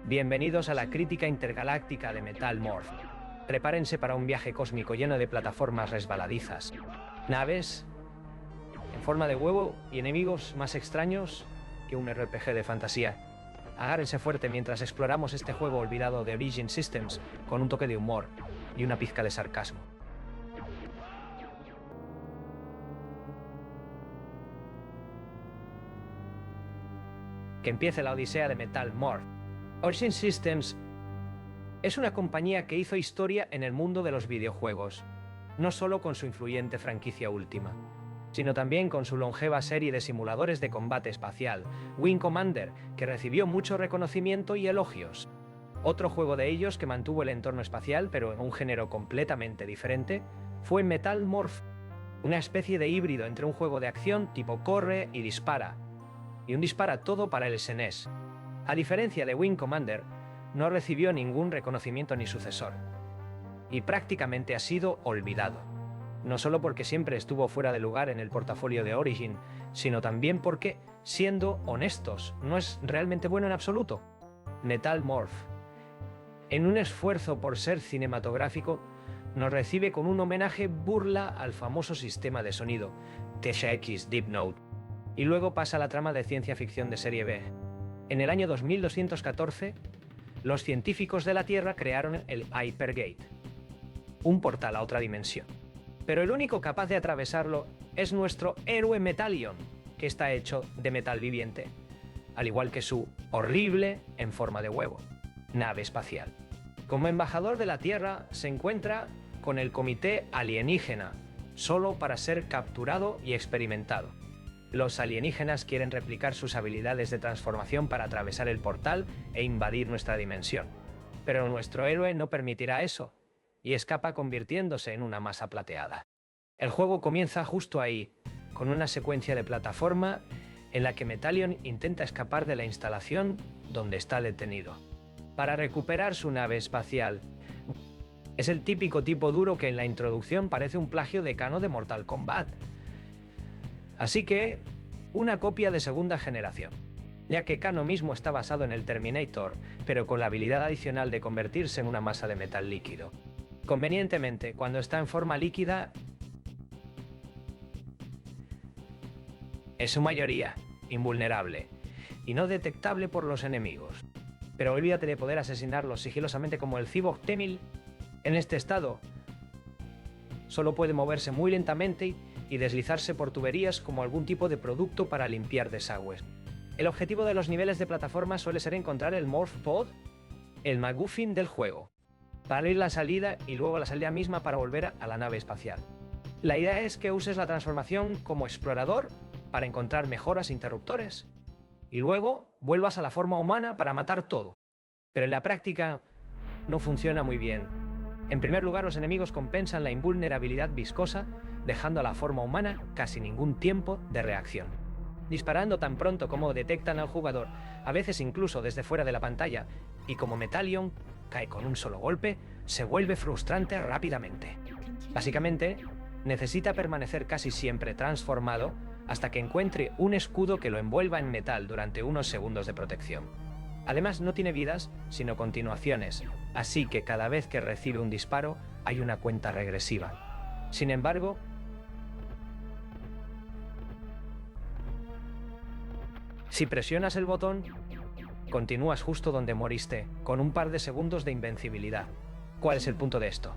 Bienvenidos a la crítica intergaláctica de Metal Morph. Prepárense para un viaje cósmico lleno de plataformas resbaladizas, naves en forma de huevo y enemigos más extraños que un RPG de fantasía. Agárrense fuerte mientras exploramos este juego olvidado de Origin Systems con un toque de humor y una pizca de sarcasmo. Que empiece la odisea de Metal Morph. Origin Systems es una compañía que hizo historia en el mundo de los videojuegos, no solo con su influyente franquicia última, sino también con su longeva serie de simuladores de combate espacial, Wing Commander, que recibió mucho reconocimiento y elogios. Otro juego de ellos que mantuvo el entorno espacial, pero en un género completamente diferente, fue Metal Morph, una especie de híbrido entre un juego de acción tipo corre y dispara, y un dispara todo para el SNES. A diferencia de Wing Commander, no recibió ningún reconocimiento ni sucesor, y prácticamente ha sido olvidado. No solo porque siempre estuvo fuera de lugar en el portafolio de Origin, sino también porque, siendo honestos, no es realmente bueno en absoluto. Metal Morph, en un esfuerzo por ser cinematográfico, nos recibe con un homenaje burla al famoso sistema de sonido, THX Deep Note, y luego pasa a la trama de ciencia ficción de serie B. En el año 2214, los científicos de la Tierra crearon el Hypergate, un portal a otra dimensión. Pero el único capaz de atravesarlo es nuestro héroe Metallion, que está hecho de metal viviente, al igual que su horrible, en forma de huevo, nave espacial. Como embajador de la Tierra, se encuentra con el Comité Alienígena, solo para ser capturado y experimentado. Los alienígenas quieren replicar sus habilidades de transformación para atravesar el portal e invadir nuestra dimensión. Pero nuestro héroe no permitirá eso, y escapa convirtiéndose en una masa plateada. El juego comienza justo ahí, con una secuencia de plataforma en la que Metallion intenta escapar de la instalación donde está detenido, para recuperar su nave espacial. Es el típico tipo duro que en la introducción parece un plagio de Kano de Mortal Kombat. Así que, una copia de segunda generación, ya que Kano mismo está basado en el Terminator, pero con la habilidad adicional de convertirse en una masa de metal líquido. Convenientemente, cuando está en forma líquida, es su mayoría invulnerable y no detectable por los enemigos. Pero olvídate de poder asesinarlos sigilosamente como el Cyborg T-1000. En este estado, solo puede moverse muy lentamente y deslizarse por tuberías como algún tipo de producto para limpiar desagües. El objetivo de los niveles de plataforma suele ser encontrar el Morph Pod, el MacGuffin del juego, para abrir la salida y luego la salida misma para volver a la nave espacial. La idea es que uses la transformación como explorador para encontrar mejoras e interruptores, y luego vuelvas a la forma humana para matar todo. Pero en la práctica no funciona muy bien. En primer lugar, los enemigos compensan la invulnerabilidad viscosa, dejando a la forma humana casi ningún tiempo de reacción, disparando tan pronto como detectan al jugador, a veces incluso desde fuera de la pantalla, y como Metallion cae con un solo golpe, se vuelve frustrante rápidamente. Básicamente, necesita permanecer casi siempre transformado hasta que encuentre un escudo que lo envuelva en metal durante unos segundos de protección. Además, no tiene vidas, sino continuaciones, así que cada vez que recibe un disparo, hay una cuenta regresiva. Sin embargo, si presionas el botón, continúas justo donde moriste, con un par de segundos de invencibilidad. ¿Cuál es el punto de esto?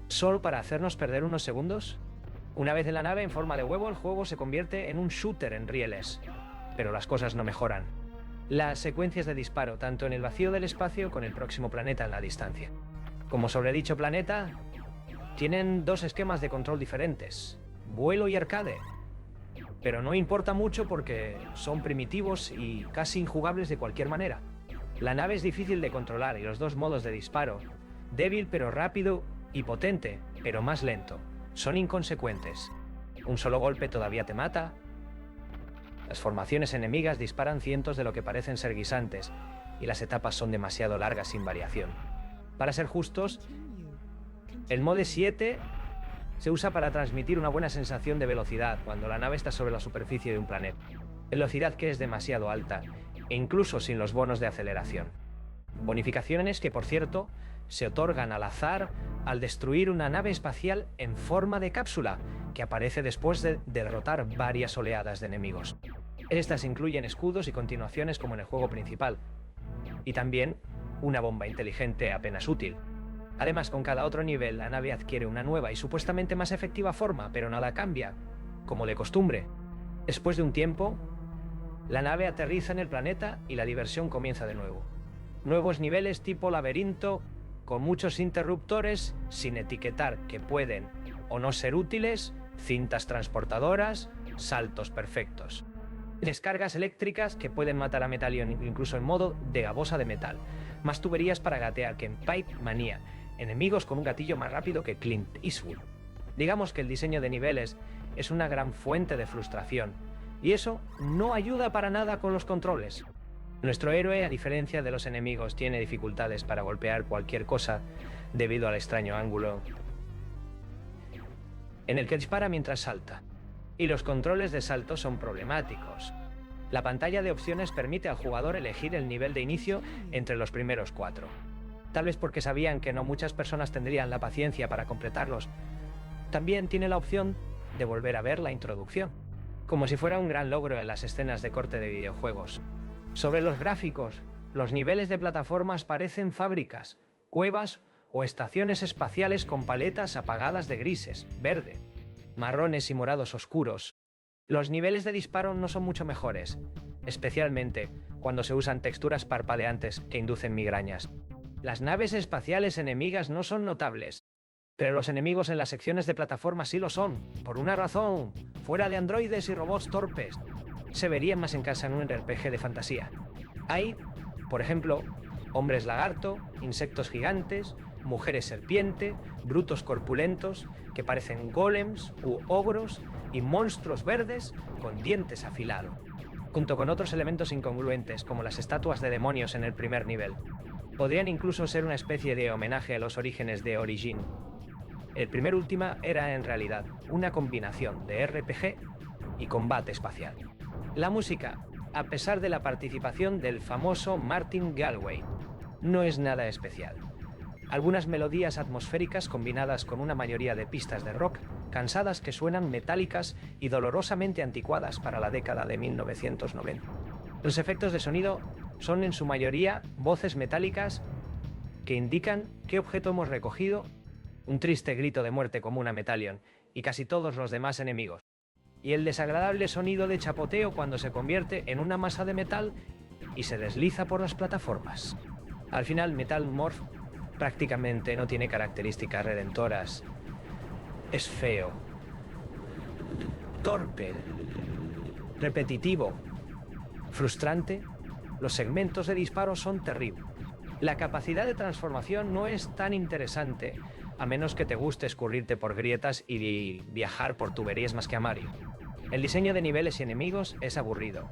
¿Solo para hacernos perder unos segundos? Una vez en la nave en forma de huevo, el juego se convierte en un shooter en rieles. Pero las cosas no mejoran. Las secuencias de disparo, tanto en el vacío del espacio con el próximo planeta en la distancia. Como sobre dicho planeta, tienen dos esquemas de control diferentes, vuelo y arcade. Pero no importa mucho porque son primitivos y casi injugables de cualquier manera. La nave es difícil de controlar y los dos modos de disparo, débil pero rápido y potente, pero más lento, son inconsecuentes. Un solo golpe todavía te mata. Las formaciones enemigas disparan cientos de lo que parecen ser guisantes, y las etapas son demasiado largas sin variación. Para ser justos, el Mode 7 se usa para transmitir una buena sensación de velocidad cuando la nave está sobre la superficie de un planeta. Velocidad que es demasiado alta, e incluso sin los bonos de aceleración. Bonificaciones que, por cierto, se otorgan al azar al destruir una nave espacial en forma de cápsula, que aparece después de derrotar varias oleadas de enemigos. Estas incluyen escudos y continuaciones como en el juego principal, y también una bomba inteligente apenas útil. Además, con cada otro nivel, la nave adquiere una nueva y supuestamente más efectiva forma, pero nada cambia, como de costumbre. Después de un tiempo, la nave aterriza en el planeta y la diversión comienza de nuevo. Nuevos niveles tipo laberinto, con muchos interruptores, sin etiquetar que pueden o no ser útiles, cintas transportadoras, saltos perfectos. Descargas eléctricas que pueden matar a Metalion incluso en modo de gabosa de metal. Más tuberías para gatear que en Pipe Manía. Enemigos con un gatillo más rápido que Clint Eastwood. Digamos que el diseño de niveles es una gran fuente de frustración, y eso no ayuda para nada con los controles. Nuestro héroe, a diferencia de los enemigos, tiene dificultades para golpear cualquier cosa debido al extraño ángulo en el que dispara mientras salta. Y los controles de salto son problemáticos. La pantalla de opciones permite al jugador elegir el nivel de inicio entre los primeros 4. Tal vez porque sabían que no muchas personas tendrían la paciencia para completarlos. También tiene la opción de volver a ver la introducción, como si fuera un gran logro en las escenas de corte de videojuegos. Sobre los gráficos, los niveles de plataformas parecen fábricas, cuevas o estaciones espaciales con paletas apagadas de grises, verde, marrones y morados oscuros. Los niveles de disparo no son mucho mejores, especialmente cuando se usan texturas parpadeantes que inducen migrañas. Las naves espaciales enemigas no son notables, pero los enemigos en las secciones de plataforma sí lo son, por una razón: fuera de androides y robots torpes. Se verían más en casa en un RPG de fantasía. Hay, por ejemplo, hombres lagarto, insectos gigantes, mujeres serpiente, brutos corpulentos que parecen golems u ogros y monstruos verdes con dientes afilados, junto con otros elementos incongruentes como las estatuas de demonios en el primer nivel. Podrían incluso ser una especie de homenaje a los orígenes de Origin. El primer Ultima era en realidad una combinación de RPG y combate espacial. La música, a pesar de la participación del famoso Martin Galway, no es nada especial. Algunas melodías atmosféricas combinadas con una mayoría de pistas de rock, cansadas que suenan metálicas y dolorosamente anticuadas para la década de 1990. Los efectos de sonido son en su mayoría voces metálicas que indican qué objeto hemos recogido, un triste grito de muerte común a Metalion y casi todos los demás enemigos, y el desagradable sonido de chapoteo cuando se convierte en una masa de metal y se desliza por las plataformas. Al final, Metal Morph prácticamente no tiene características redentoras. Es feo, torpe, repetitivo, frustrante. Los segmentos de disparo son terribles. La capacidad de transformación no es tan interesante, a menos que te guste escurrirte por grietas y viajar por tuberías más que a Mario. El diseño de niveles y enemigos es aburrido.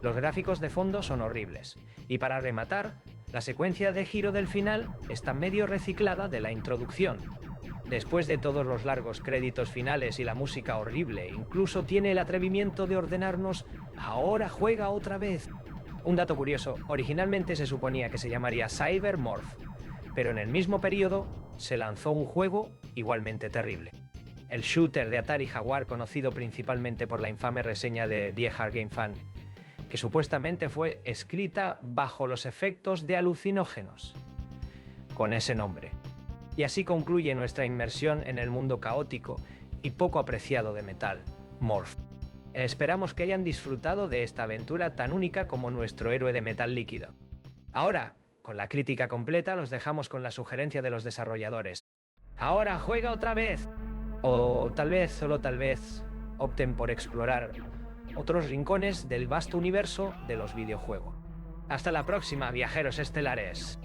Los gráficos de fondo son horribles. Y para rematar, la secuencia de giro del final está medio reciclada de la introducción. Después de todos los largos créditos finales y la música horrible, incluso tiene el atrevimiento de ordenarnos «Ahora juega otra vez». Un dato curioso, originalmente se suponía que se llamaría Cybermorph, pero en el mismo periodo se lanzó un juego igualmente terrible. El shooter de Atari Jaguar, conocido principalmente por la infame reseña de Die Hard Game Fan, que supuestamente fue escrita bajo los efectos de alucinógenos, con ese nombre. Y así concluye nuestra inmersión en el mundo caótico y poco apreciado de Metal Morph. Esperamos que hayan disfrutado de esta aventura tan única como nuestro héroe de metal líquido. Ahora, con la crítica completa, los dejamos con la sugerencia de los desarrolladores. ¡Ahora juega otra vez! O tal vez, solo tal vez, opten por explorar otros rincones del vasto universo de los videojuegos. Hasta la próxima, viajeros estelares.